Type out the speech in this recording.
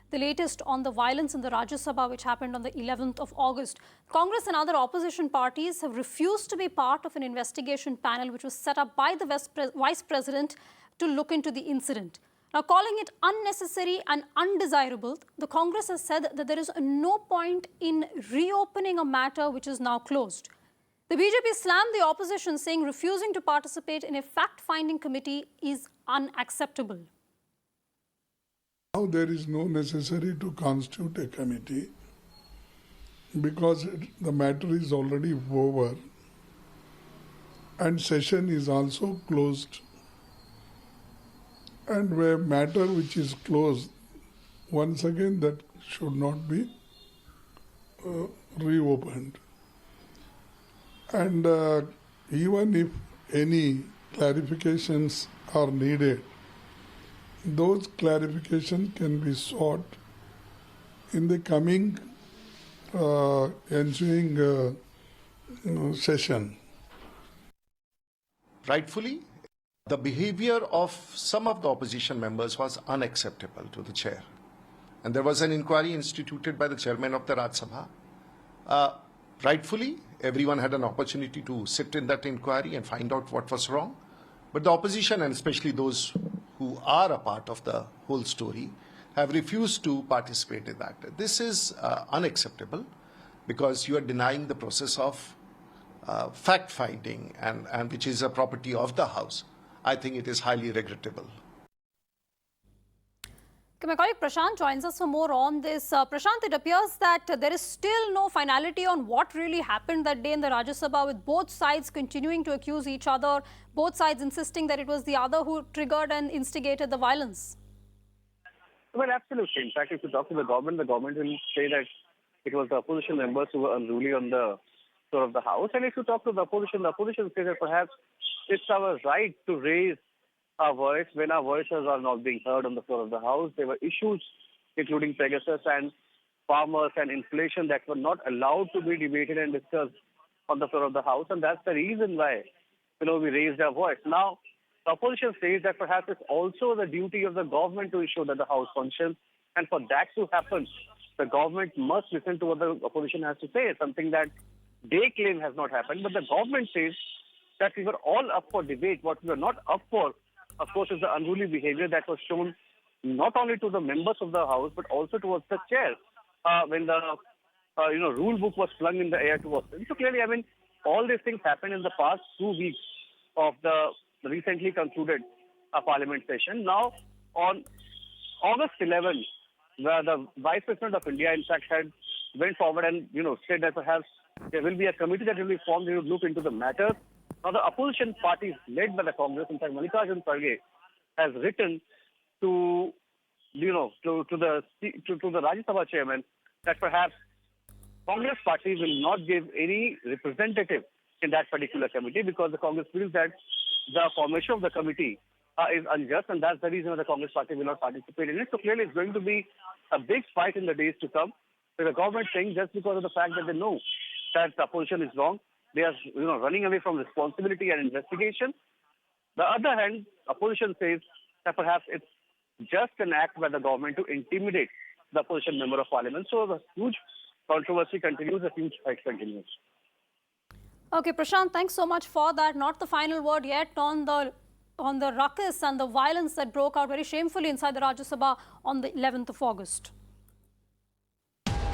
The latest on the violence in the Rajya Sabha, which happened on the 11th of August. Congress and other opposition parties have refused to be part of an investigation panel which was set up by the Vice President to look into the incident. Now, calling it unnecessary and undesirable, the Congress has said that there is no point in reopening a matter which is now closed. The BJP slammed the opposition, saying refusing to participate in a fact-finding committee is unacceptable. Now there is no necessity to constitute a committee because the matter is already over and session is also closed. And where matter which is closed, once again that should not be reopened. And even if any clarifications are needed, those clarifications can be sought in the coming ensuing session. Rightfully, the behavior of some of the opposition members was unacceptable to the chair. And there was an inquiry instituted by the chairman of the Rajya Sabha. Rightfully, everyone had an opportunity to sit in that inquiry and find out what was wrong. But the opposition, and especially those who are a part of the whole story, have refused to participate in that. This is unacceptable because you are denying the process of fact-finding and which is a property of the House. I think it is highly regrettable. My colleague Prashant joins us for more on this. Prashant, it appears that there is still no finality on what really happened that day in the Rajya Sabha, with both sides continuing to accuse each other, both sides insisting that it was the other who triggered and instigated the violence. Well, absolutely. In fact, if you talk to the government will say that it was the opposition members who were unruly on the floor of the House. And if you talk to the opposition says that perhaps it's our right to raise our voice when our voices are not being heard on the floor of the House. There were issues including Pegasus and farmers and inflation that were not allowed to be debated and discussed on the floor of the House. And that's the reason why, we raised our voice. Now, the opposition says that perhaps it's also the duty of the government to ensure that the House functions. And for that to happen, the government must listen to what the opposition has to say, something that they claim has not happened. But the government says that we were all up for debate. What we were not up for, of course, is the unruly behavior that was shown not only to the members of the House, but also towards the chair when the rule book was flung in the air towards them. So clearly, all these things happened in the past 2 weeks of the recently concluded parliament session. Now, on August 11, where the Vice President of India, in fact, had went forward and said that perhaps there will be a committee that will be formed to look into the matter. Now, the opposition parties led by the Congress, in fact, Malikarjun Kharge, has written to the Rajya Sabha chairman that perhaps Congress party will not give any representative in that particular committee because the Congress feels that the formation of the committee is unjust, and that's the reason why the Congress party will not participate in it. So clearly, it's going to be a big fight in the days to come. With the government saying just because of the fact that they know that the opposition is wrong, they are running away from responsibility and investigation. The other hand, opposition says that perhaps it's just an act by the government to intimidate the opposition member of parliament. So the huge controversy continues, the huge fight continues. Okay, Prashant, thanks so much for that. Not the final word yet on the ruckus and the violence that broke out very shamefully inside the Rajya Sabha on the 11th of August.